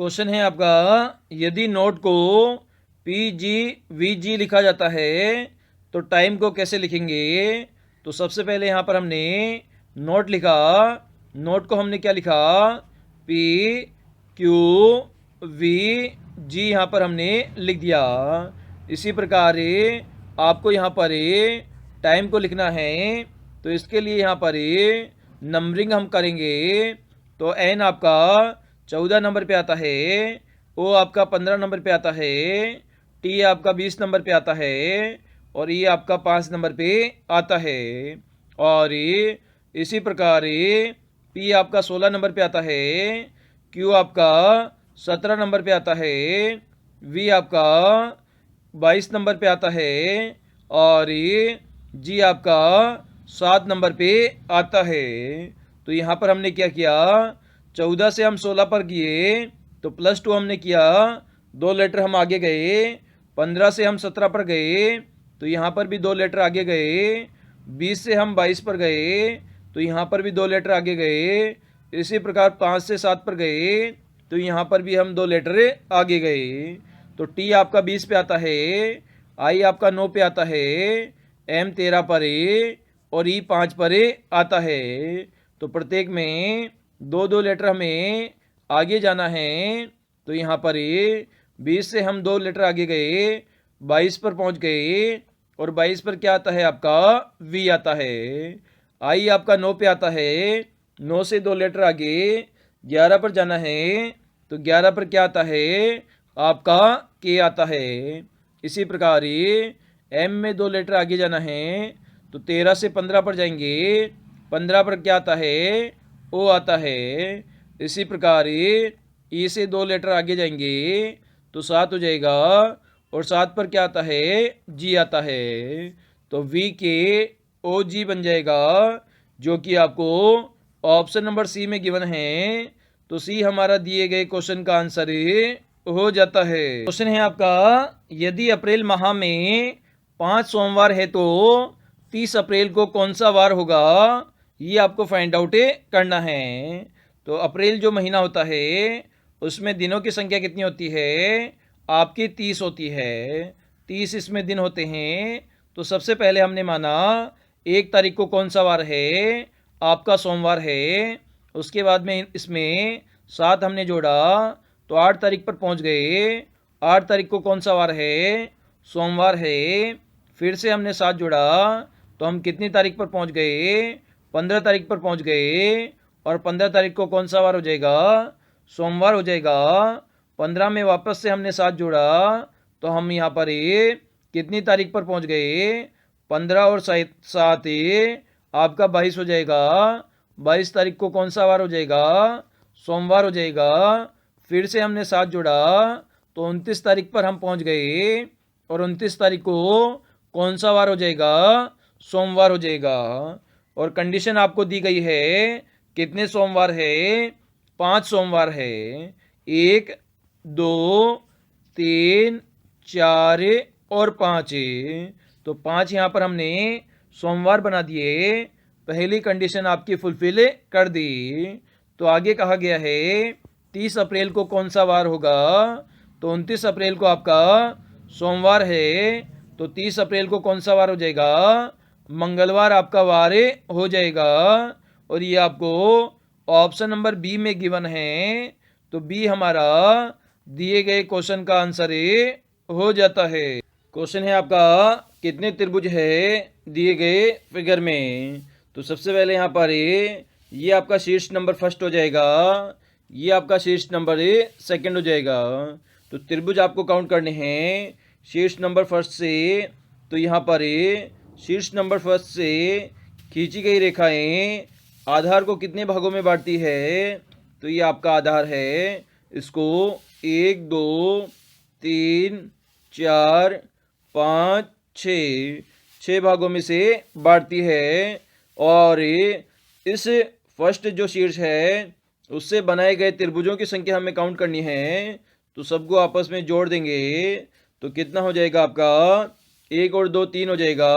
Question है आपका, यदि नोट को PGVG लिखा जाता है तो टाइम को कैसे लिखेंगे। तो सबसे पहले यहाँ पर हमने नोट लिखा, नोट को हमने क्या लिखा, PQVG यहाँ पर हमने लिख दिया। इसी प्रकार आपको यहाँ पर टाइम को लिखना है, तो इसके लिए यहाँ पर नंबरिंग हम करेंगे। तो N आपका 14 नंबर पे आता है, O आपका 15 नंबर पे आता है, T आपका 20 नंबर पे आता है और E आपका 5 नंबर पे आता है। और इसी प्रकार P आपका 16 नंबर पे आता है, Q आपका 17 नंबर पे आता है, V आपका 22 नंबर पे आता है और G आपका 7 नंबर पे आता है। तो यहाँ पर हमने क्या किया, 14 से हम 16 पर गए तो +2 हमने किया, 2 लेटर हम आगे गए। 15 से हम 17 पर गए तो यहाँ पर भी 2 लेटर आगे गए। 20 से हम 22 पर गए तो यहाँ पर भी 2 लेटर आगे गए। इसी प्रकार 5 से 7 पर गए तो यहाँ पर भी हम 2 लेटर आगे गए। तो T आपका 20 पे आता है, I आपका 9 पे आता है, M 13 पर और E 5 पर आता है। तो प्रत्येक में 2-2 लेटर हमें आगे जाना है। तो यहाँ पर 20 से हम 2 लेटर आगे गए, 22 पर पहुँच गए और 22 पर क्या आता है आपका, V आता है। I आपका 9 पे आता है, 9 से 2 लेटर आगे 11 पर जाना है। तो 11 पर क्या आता है आपका, K आता है। इसी प्रकार M में 2 लेटर आगे जाना है, तो 13 से 15 पर जाएंगे, 15 पर क्या आता है, O आता है। इसी प्रकार E से 2 लेटर आगे जाएंगे तो 7 हो जाएगा और 7 पर क्या आता है, G आता है। तो VKOG बन जाएगा, जो कि आपको ऑप्शन नंबर C में गिवन है। तो C हमारा दिए गए क्वेश्चन का आंसर हो जाता है। क्वेश्चन है आपका, यदि अप्रैल माह में 5 सोमवार है तो 30 अप्रैल को कौन सा वार होगा, ये आपको फाइंड आउट करना है। तो अप्रैल जो महीना होता है उसमें दिनों की संख्या कितनी होती है, आपकी 30 होती है। 30 इसमें दिन होते हैं। तो सबसे पहले हमने माना 1 तारीख को कौन सा वार है, आपका सोमवार है। उसके बाद में इसमें 7 हमने जोड़ा तो 8 तारीख पर पहुंच गए। 8 तारीख को कौन सा वार है, सोमवार है। फिर से हमने 7 जोड़ा तो हम कितनी तारीख पर पहुंच गए, 15 तारीख पर पहुंच गए। और 15 तारीख को कौन सा वार हो जाएगा, सोमवार हो जाएगा। 15 में वापस से हमने 7 जोड़ा तो हम यहाँ पर कितनी तारीख पर पहुंच गए, 15 और 7 आपका 22 हो जाएगा। 22 तारीख को कौन सा वार हो जाएगा, सोमवार हो जाएगा। फिर से हमने 7 जोड़ा तो 29 तारीख पर हम पहुंच गए और 29 तारीख को कौन सा वार हो जाएगा, सोमवार हो जाएगा। और कंडीशन आपको दी गई है, कितने सोमवार है, 5 सोमवार है। 1 2 3 4 और 5। तो 5 यहाँ पर हमने सोमवार बना दिए, पहली कंडीशन आपकी फुलफिल कर दी। तो आगे कहा गया है 30 अप्रैल को कौन सा वार होगा। तो 29 अप्रैल को आपका सोमवार है, तो 30 अप्रैल को कौन सा वार हो जाएगा, मंगलवार आपका वार हो जाएगा। और ये आपको ऑप्शन नंबर बी में गिवन है। तो बी हमारा दिए गए क्वेश्चन का आंसर हो जाता है। क्वेश्चन है आपका, कितने त्रिभुज है दिए गए फिगर में। तो सबसे पहले यहाँ पर ये आपका शीर्ष नंबर फर्स्ट हो जाएगा, ये आपका शीर्ष नंबर सेकंड हो जाएगा। तो त्रिभुज आपको काउंट करने हैं शीर्ष नंबर फर्स्ट से। तो यहाँ पर शीर्ष नंबर फर्स्ट से खींची गई रेखाएं आधार को कितने भागों में बांटती है। तो ये आपका आधार है, इसको 1 2 3 4 5 6 भागों में से बांटती है। और इस फर्स्ट जो शीर्ष है उससे बनाए गए त्रिभुजों की संख्या हमें काउंट करनी है। तो सबको आपस में जोड़ देंगे तो कितना हो जाएगा आपका, 1 और 2 3 हो जाएगा,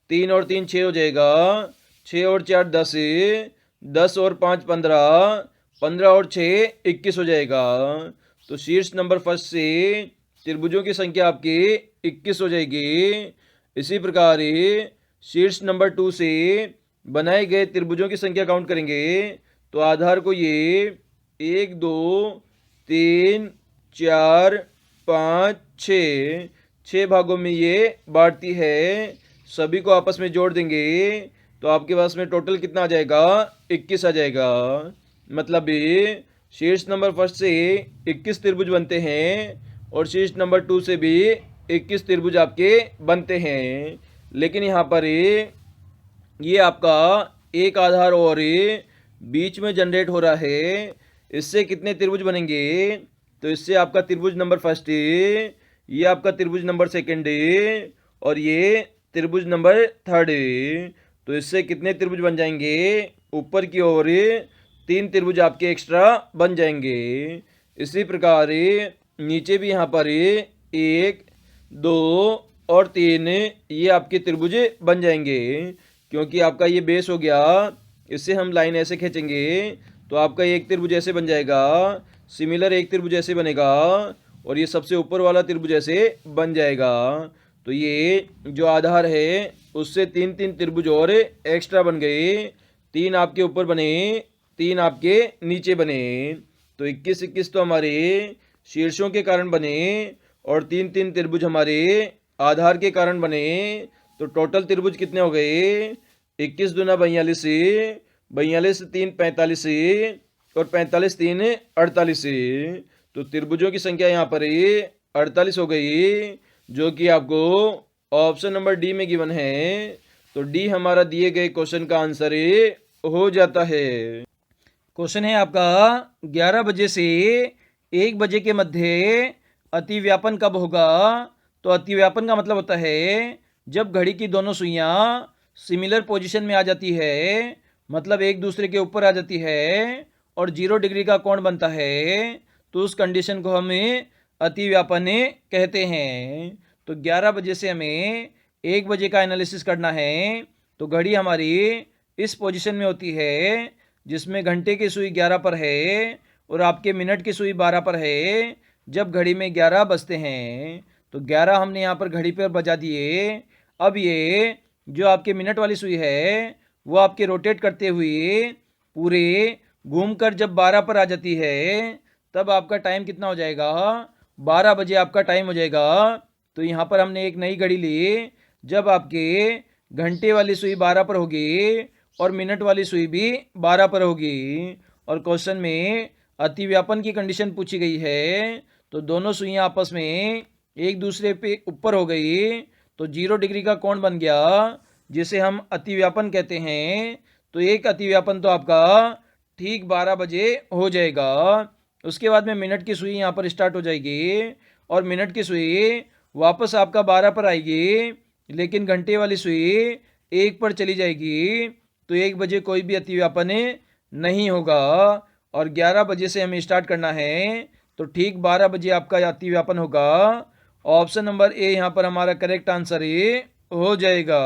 3 और 3 6 हो जाएगा, 6 और 4 10, 10 और 5 15, 15 और 6 21 हो जाएगा। तो शीर्ष नंबर फर्स्ट से त्रिभुजों की संख्या आपकी 21 हो जाएगी। इसी प्रकार शीर्ष नंबर 2 से बनाए गए त्रिभुजों की संख्या काउंट करेंगे तो आधार को ये 1 2 3 4 5 6 भागों में ये बांटती है। सभी को आपस में जोड़ देंगे तो आपके पास में टोटल कितना आ जाएगा, 21 आ जाएगा। मतलब ये शीर्ष नंबर फर्स्ट से 21 त्रिभुज बनते हैं और शीर्ष नंबर 2 से भी 21 त्रिभुज आपके बनते हैं। लेकिन यहाँ पर ये आपका एक आधार और बीच में जनरेट हो रहा है, इससे कितने त्रिभुज बनेंगे, तो इससे आपका त्रिभुज नंबर फर्स्ट, ये आपका त्रिभुज नंबर सेकंड और ये त्रिभुज नंबर थर्ड। तो इससे कितने त्रिभुज बन जाएंगे, ऊपर की ओर 3 त्रिभुज आपके एक्स्ट्रा बन जाएंगे। इसी प्रकार नीचे भी यहाँ पर 1 2 और 3 ये आपके त्रिभुज बन जाएंगे। क्योंकि आपका ये बेस हो गया, इससे हम लाइन ऐसे खींचेंगे तो आपका एक त्रिभुज ऐसे बन जाएगा, सिमिलर एक त्रिभुज ऐसे बनेगा और ये सबसे ऊपर वाला त्रिभुज ऐसे बन जाएगा। तो ये जो आधार है उससे 3 त्रिभुज और एक्स्ट्रा बन गए, 3 आपके ऊपर बने, 3 आपके नीचे बने। तो 21 तो हमारे शीर्षों के कारण बने और 3 त्रिभुज हमारे आधार के कारण बने। तो टोटल त्रिभुज कितने हो गए, 21 दूना 42, 42 3 45 और 45 3 48। तो त्रिभुजों की संख्या यहाँ पर 48 हो गई, जो कि आपको ऑप्शन नंबर डी में गिवन है। तो डी हमारा दिए गए क्वेश्चन का आंसर हो जाता है। क्वेश्चन है आपका 11 बजे से 1 बजे के मध्य अतिव्यापन कब होगा। तो अतिव्यापन का मतलब होता है जब घड़ी की दोनों सुइयां सिमिलर पोजीशन में आ जाती है, मतलब एक दूसरे के ऊपर आ जाती है और 0 डिग्री का कोण बनता है, तो उस कंडीशन को हम अतिव्यापन कहते हैं। तो 11 बजे से हमें 1 बजे का एनालिसिस करना है। तो घड़ी हमारी इस पोजीशन में होती है जिसमें घंटे की सुई 11 पर है और आपके मिनट की सुई 12 पर है जब घड़ी में 11 बजते हैं। तो 11 हमने यहाँ पर घड़ी पर बजा दिए। अब ये जो आपके मिनट वाली सुई है वो आपके रोटेट करते हुए पूरे घूमकर जब 12 पर आ जाती है तब आपका टाइम कितना हो जाएगा, 12 बजे आपका टाइम हो जाएगा। तो यहाँ पर हमने एक नई घड़ी ली, जब आपके घंटे वाली सुई 12 पर होगी और मिनट वाली सुई भी 12 पर होगी और क्वेश्चन में अतिव्यापन की कंडीशन पूछी गई है। तो दोनों सुइयां आपस में एक दूसरे पे ऊपर हो गई तो 0 डिग्री का कोण बन गया, जिसे हम अतिव्यापन कहते हैं। तो एक अतिव्यापन तो आपका ठीक 12 बजे हो जाएगा। उसके बाद में मिनट की सुई यहाँ पर स्टार्ट हो जाएगी और मिनट की सुई वापस आपका 12 पर आएगी, लेकिन घंटे वाली सुई 1 पर चली जाएगी। तो 1 बजे कोई भी अतिव्यापन नहीं होगा और 11 बजे से हमें स्टार्ट करना है, तो ठीक 12 बजे आपका अतिव्यापन होगा। ऑप्शन नंबर ए यहाँ पर हमारा करेक्ट आंसर हो जाएगा।